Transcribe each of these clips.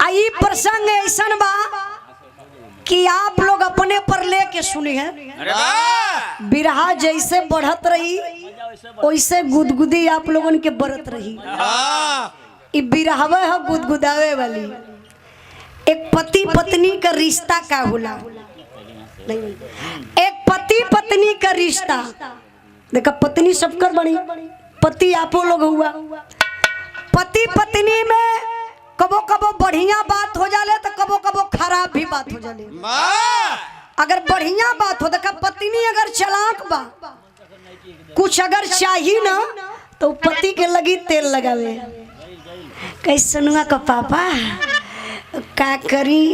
आई प्रसंग ऐसा बा कि आप लोग अपने पर लेके सुनी है। बिरहा जैसे बढ़त रही वैसे गुदगुदी आप लोगन के बरत रही। बिरहवा है गुदगुदावे वाली। एक पति पत्नी का रिश्ता का होला, एक पति पत्नी का रिश्ता। देखा पत्नी सबकर बनी, पति आपो लोग हुआ। पति पत्नी में कबो कबो बढ़िया बात हो जाले तो कबो कबो खराब भी बात हो जाले। अगर बढ़िया बात हो, देखा पत्नी अगर चालाक बा, कुछ अगर चाहिए ना तो पति के लगी तेल लगावे। कैसनुआ का पापा का करी,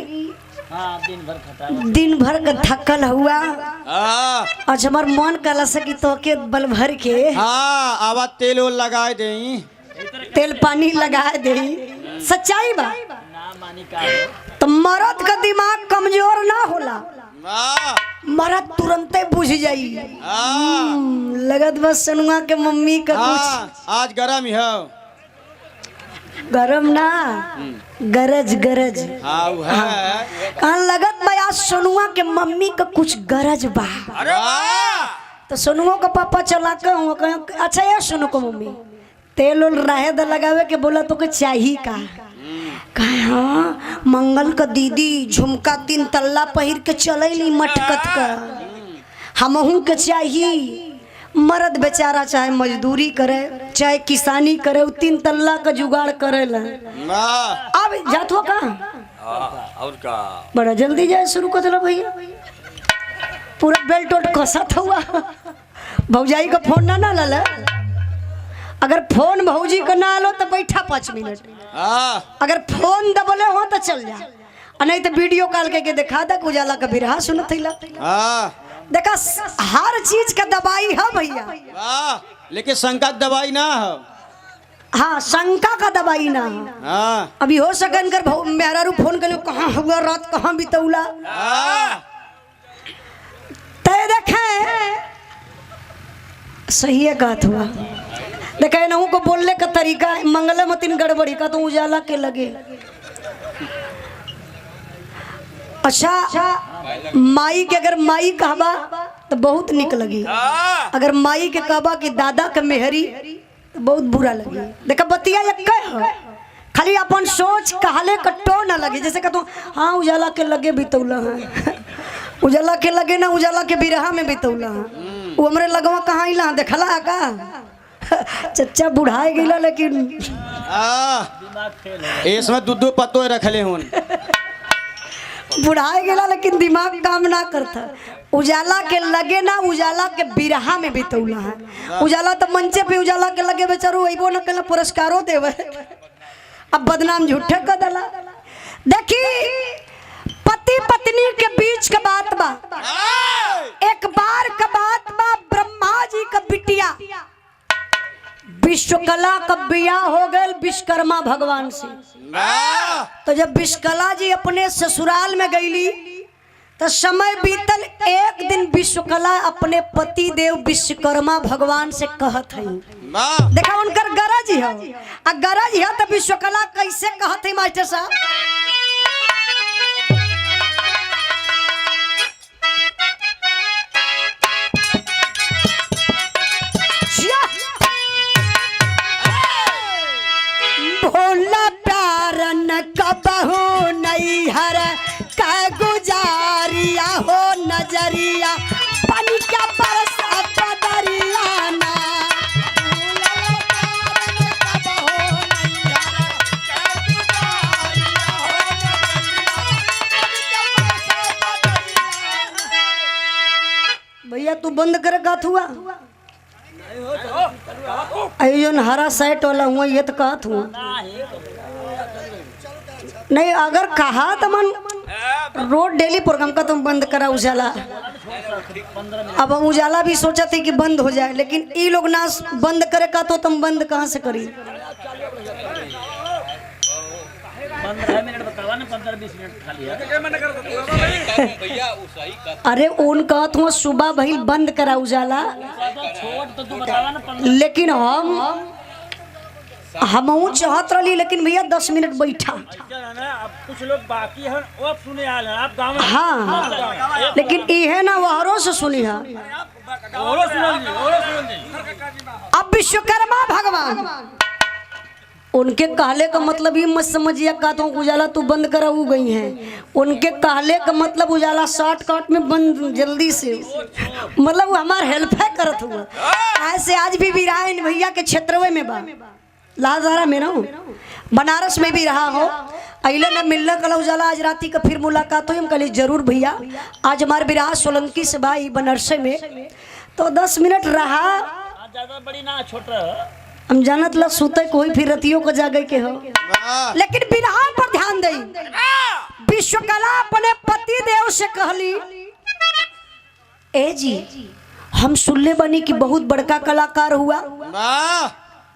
दिन भर का थकल हुआ। आज हमार मन कला से कि तो के बल भर के आवा तेल लगाए दे, तेल पानी लगाए दे। सच्चाई बा। तो मर्द का दिमाग कमजोर ना होला, मर्द तुरंते बुझ जाई। लगत बस सनुआ के मम्मी का कुछ आज गरम है, गरम ना गरज गरज। कहाँ लगत बा आज सोनुआ के मम्मी का कुछ गरज बा। तो सोनुआ का पापा चला के अच्छा यार सोनू को मम्मी तेल उल रहे द लगावे के बोला तो के चाहिए का। कहा हाँ मंगल का दीदी झुमका 3 तल्ला पहिर के चलैली मटकत का, हमहू के चाहिए। मर्द बेचारा चाहे मजदूरी करे चाहे किसानी करे, 3 तल्ला का जुगाड़ करे ला। अब जात हो कहाँ और का बड़ा जल्दी जाए शुरू कर दिला भैया। पूरा बेल्ट उल्ट कसत हुआ। भौजाई का फोन ना ला। अगर फोन भौजी का ना लो तो बैठा 5 मिनट। अगर फोन दबले हो तो चल जा, नहीं तो वीडियो कॉल के दिखा दे। उजाला का बिरहा सुनत हिला। देखा हर चीज का दवाई है भैया, लेकिन शंका दवाई ना है। हाँ शंका का दवाई ना है। अभी हो सकन कर मेरा रू फोन कर कहाँ हुआ रात कहाँ बितौला। तय देखे सही है बात हुआ। देखे ना को बोलने का तरीका मंगल मतिन गड़बड़ी का तो उजाला के लगे। अच्छा माई के अगर माई कहबा तो बहुत निक लगी, अगर माई के कहबा कि दादा के मेहरी तो बहुत बुरा लगी। देखा बतिया एक है, खाली अपन सोच कहले कट्टो ना लगे। जैसे कहता हाँ उजाला के लगे बितौला है, उजाला के लगे ना उजाला के बिरहा में बितौला है। वो हमरे लगवा कहाँ इला देखला का चच्चा बुढ़ाए गिला, लेकिन इसमें दूध पत्तो रखले होन बुढ़ाए गेला लेकिन दिमाग काम ना करता। उजाला के लगे ना उजाला के बिरहा में बितौला है। उजाला तो मंचे पे उजाला के लगे बेचारू अबो न कला पुरस्कारों देवे। अब बदनाम झूठे कर दला। देखी पति पत्नी के बीच का बात बा, एक बार का बात बा। ब्रह्मा जी का बिटिया विश्वकला का बियाह हो गए विश्वकर्मा भगवान से। तो जब विश्वकला जी अपने ससुराल में गईली तो समय बीतल। एक दिन विश्वकला अपने पति देव विश्वकर्मा भगवान से कहत है। देखा उनकर गरज है, गरज है तो विश्वकला कैसे कहत है मास्टर साहब। भोला प्यार न कबहू नहीं हर का गुजारिया हो नजरिया पानी का बरसा पदरिया ना। भैया तू बंद करे गात हुआ जो हरा सेट वाला हुआ ये तो कहत हुआ नहीं। अगर कहा तो मन रोड डेली प्रोग्राम का तुम बंद करा उजाला। अब उजाला भी सोचा थे कि बंद हो जाए, लेकिन ये लोग ना बंद करे का तो तुम बंद कहाँ से करी। 15 मिनट बतावा ना 15-20 मिनट खाली है। अरे उनका तो सुबह भइल बंद करा उजाला, छोड़ तो तू बतावा ना 15। लेकिन हम हमहू चाहत रही लेकिन भैया 10 मिनट बैठा। ऐसा है ना, अब कुछ लोग बाकी हैं वो अब सुने आए हैं, आप गाँव में हाँ लेकिन इहे ना वहरों से सुनी है। ओरो सुनल जी, ओरो सुनल जी। अब विश्वकर्मा भगवान उनके कहले का मतलब ये मत समझिए का तो उजाला तू बंद करा वो गई हैं। उनके कहले का मतलब उजाला शॉर्टकट में बंद जल्दी से, मतलब वो हमार हेल्प है करत हुआ। ऐसे आज भी वीरायन भैया के क्षेत्रवे में बा, लाधारा में ना बनारस में भी रहा हो, अइले न मिलने कला उजाला आज राती का फिर मुलाकात हो। हम कहले जरूर भैया, आज हमारे विराज सोलंकी से भाई बनारस में तो 10 मिनट रहा। ज्यादा बड़ी ना छोटा हम जानत ला सुते कोई फिर रतियों को जागे के हो, लेकिन बिरहा पर ध्यान दई। विश्वकला अपने पति देव से कहली, ए जी हम सुनले बनी कि बहुत बड़का कलाकार हुआ।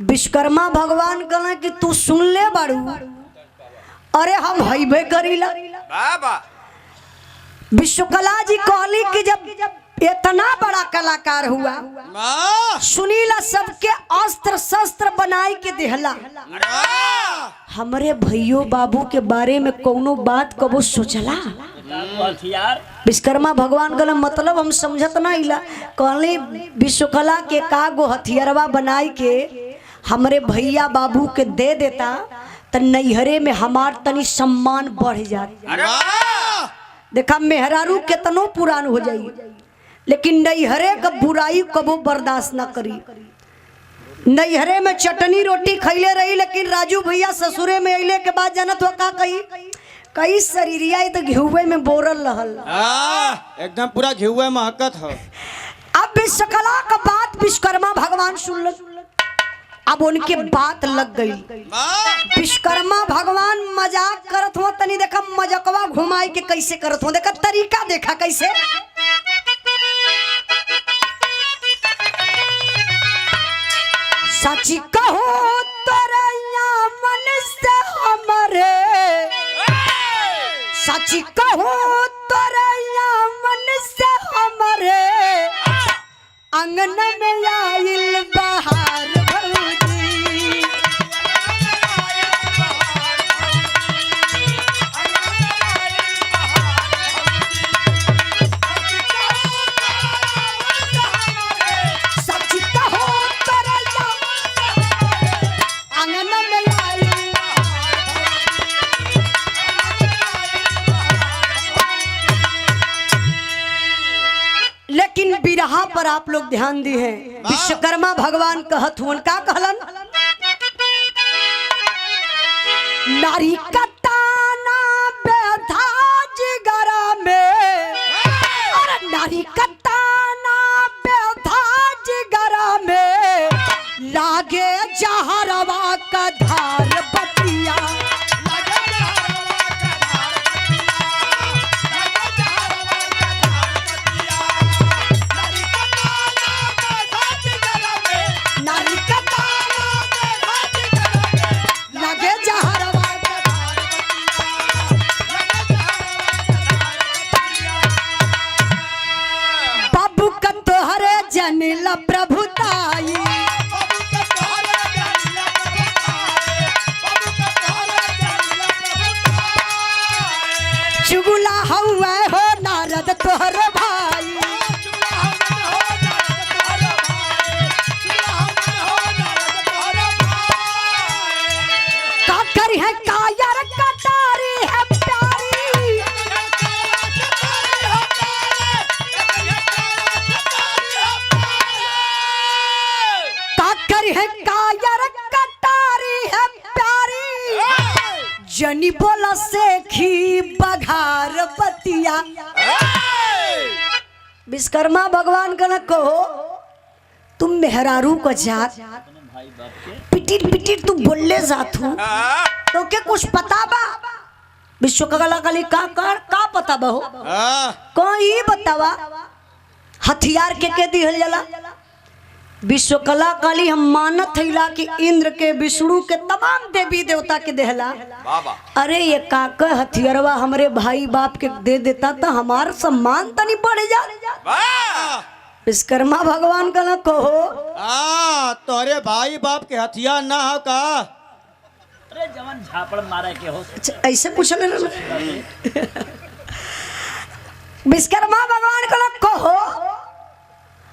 विश्वकर्मा भगवान कहला कि तू सुन ले बाड़ू, अरे हम हईबे करीला। विश्वकला जी कहली कि जब इतना बड़ा कलाकार हुआ, सुनीला सबके अस्त्र शस्त्र बनाई के देहला, हमरे भैयो बाबू के बारे में कोनो बात कबो सोचला। विश्वकर्मा भगवान का मतलब हम समझत ना इला। कहले विश्वकला के का गो हथियारवा बनाई के हमरे भैया बाबू के दे देता तो नैहरे में हमार तनी सम्मान बढ़ जाता। देखा मेहरारू केतनो पुरान हो जाई लेकिन नैहरे का बुराई कबो बर्दाश्त ना करी। नैहरे में चटनी रोटी खैले रही लेकिन राजू भैया ससुरे में अइले के बाद जानत हो का कई शरीरिया तो घिउवे में बोरल रहल, एकदम पूरा घिउवे महकत हो। अब विश्वकला का बात विश्वकर्मा भगवान सुन, अब उनके बात लग गई। विश्वकर्मा भगवान मजाक करत हो, तनी देखा मजाकवा घुमाई के कैसे करत हो, देखा तरीका देखा कैसे। सची कहो तरैया मन से हमरे, सची कहो तरैया मन से हमरे, अंगन में आइल बहार भौजी। सची कहो तरैया अंगन में आइल, लेकिन बिरहा पर आप लोग ध्यान दी है। विश्वकर्मा भगवान कहत हुन का कहलन, नारी का ताना बेधा जिगरा में, और नारी का ताना बेधा जिगरा में, लागे जहरवा का धार बतिया। नारी का ताना लगे जहरवा का धार बतिया। बाबू का तोहरे जनिला प्रभुताई, चुगला हुआ हो नारद तोहर भाई। काकर है कायर कटारी है प्यारी, काकर है कायर कटारी है प्यारी, जनी बोला सेखी बघार बतिया। विश्वकर्मा भगवान का न कहो तुम मेहरारू को जात पिटिर पिटिर तू बोलले जात हूँ तो क्या कुछ पता बा? विश्वकला काली का पता बा हो? कोई बतावा हथियार के दिहल जाला। विश्वकला काली हम मानत हैला कि इंद्र के विष्णु के तमाम देवी देवता के देहला। अरे ये काका हथियारवा हमरे भाई बाप के दे देता तो हमार सम्मान तनी बढ़ जा। विश्वकर्मा भगवान का न कहो। तोरे भाई बाप के हथियार ना हो का? अरे जवान झापड़ मारे के हो। अच्छा, ऐसे पूछले ना। विश्वकर्मा भगवान